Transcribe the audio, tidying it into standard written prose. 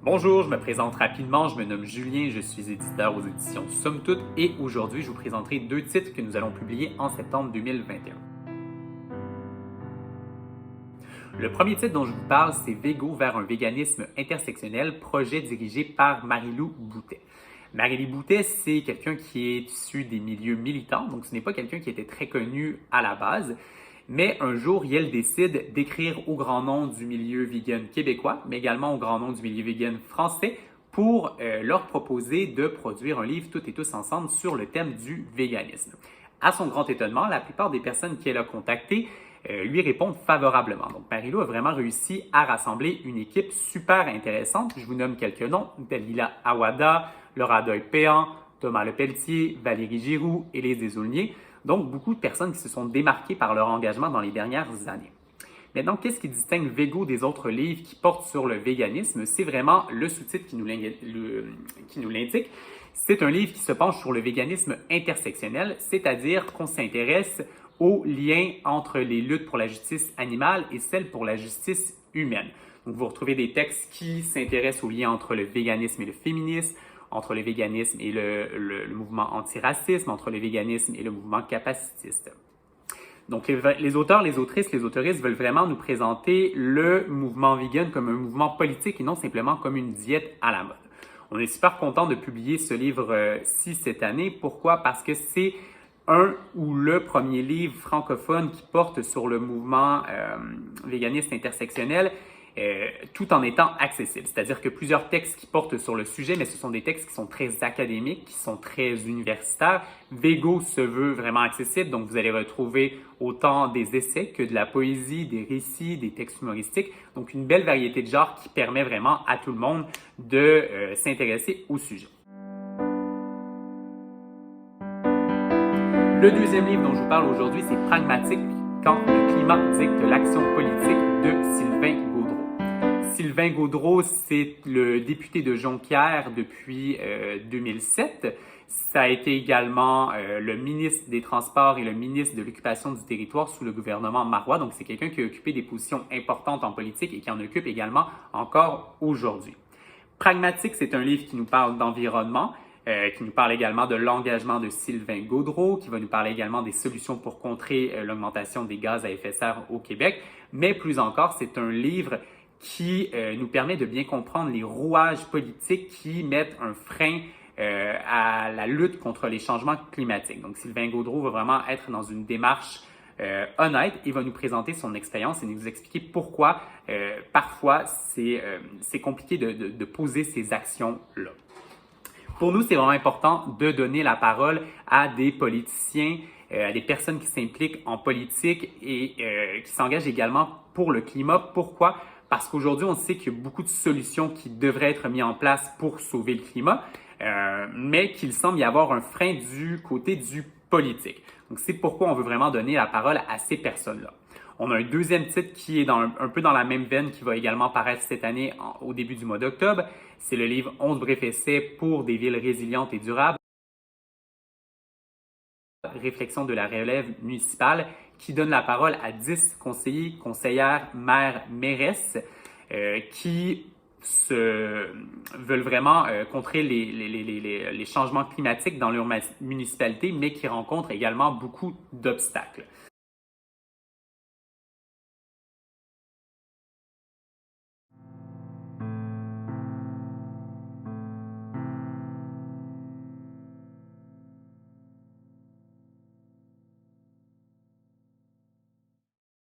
Bonjour, je me présente rapidement, je me nomme Julien, je suis éditeur aux éditions Somme Toute et aujourd'hui je vous présenterai deux titres que nous allons publier en septembre 2021. Le premier titre dont je vous parle, c'est Végo vers un véganisme intersectionnel, projet dirigé par Marie-Lou Boutet. Marie-Lou Boutet, c'est quelqu'un qui est issu des milieux militants, donc ce n'est pas quelqu'un qui était très connu à la base, mais un jour, elle décide d'écrire au grand nom du milieu vegan québécois, mais également au grand nom du milieu vegan français, pour leur proposer de produire un livre toutes et tous ensemble sur le thème du véganisme. À son grand étonnement, la plupart des personnes qu'elle a contactées lui répondent favorablement. Donc, Marie-Lou a vraiment réussi à rassembler une équipe super intéressante. Je vous nomme quelques noms: Dalila Awada, Laura Doyle-Péan, Thomas Lepelletier, Valérie Giroux, Élise Desaulniers. Donc, beaucoup de personnes qui se sont démarquées par leur engagement dans les dernières années. Maintenant, qu'est-ce qui distingue Végo des autres livres qui portent sur le véganisme? C'est vraiment le sous-titre qui nous l'indique. C'est un livre qui se penche sur le véganisme intersectionnel, c'est-à-dire qu'on s'intéresse aux liens entre les luttes pour la justice animale et celles pour la justice humaine. Donc, vous retrouvez des textes qui s'intéressent aux liens entre le véganisme et le féminisme, entre le véganisme et le mouvement antiracisme, entre le véganisme et le mouvement capacitiste. Donc, les auteurs, les autrices, les autoristes veulent vraiment nous présenter le mouvement vegan comme un mouvement politique et non simplement comme une diète à la mode. On est super content de publier ce livre-ci cette année. Pourquoi? Parce que c'est un ou le premier livre francophone qui porte sur le mouvement véganiste intersectionnel, tout en étant accessible. C'est-à-dire que plusieurs textes qui portent sur le sujet, mais ce sont des textes qui sont très académiques, qui sont très universitaires. Végo se veut vraiment accessible, donc vous allez retrouver autant des essais que de la poésie, des récits, des textes humoristiques. Donc une belle variété de genres qui permet vraiment à tout le monde de s'intéresser au sujet. Le deuxième livre dont je vous parle aujourd'hui, c'est Pragmatique quand le climat dicte l'action politique de Sylvain Gaudreault. Sylvain Gaudreault, c'est le député de Jonquière depuis 2007. Ça a été également le ministre des Transports et le ministre de l'Occupation du territoire sous le gouvernement Marois. Donc, c'est quelqu'un qui a occupé des positions importantes en politique et qui en occupe également encore aujourd'hui. Pragmatique, c'est un livre qui nous parle d'environnement, qui nous parle également de l'engagement de Sylvain Gaudreault, qui va nous parler également des solutions pour contrer l'augmentation des gaz à effet de serre au Québec. Mais plus encore, c'est un livre qui nous permet de bien comprendre les rouages politiques qui mettent un frein à la lutte contre les changements climatiques. Donc, Sylvain Gaudreault va vraiment être dans une démarche honnête et va nous présenter son expérience et nous expliquer pourquoi parfois c'est compliqué de poser ces actions-là. Pour nous, c'est vraiment important de donner la parole à des politiciens, à des personnes qui s'impliquent en politique et qui s'engagent également pour le climat. Pourquoi? Parce qu'aujourd'hui, on sait qu'il y a beaucoup de solutions qui devraient être mises en place pour sauver le climat, mais qu'il semble y avoir un frein du côté du politique. Donc, c'est pourquoi on veut vraiment donner la parole à ces personnes-là. On a un deuxième titre qui est un peu dans la même veine, qui va également paraître cette année au début du mois d'octobre. C'est le livre 11 brefs essais pour des villes résilientes et durables. Réflexion de la relève municipale, qui donne la parole à 10 conseillers, conseillères, maires, mairesses qui veulent vraiment contrer les changements climatiques dans leur municipalité, mais qui rencontrent également beaucoup d'obstacles.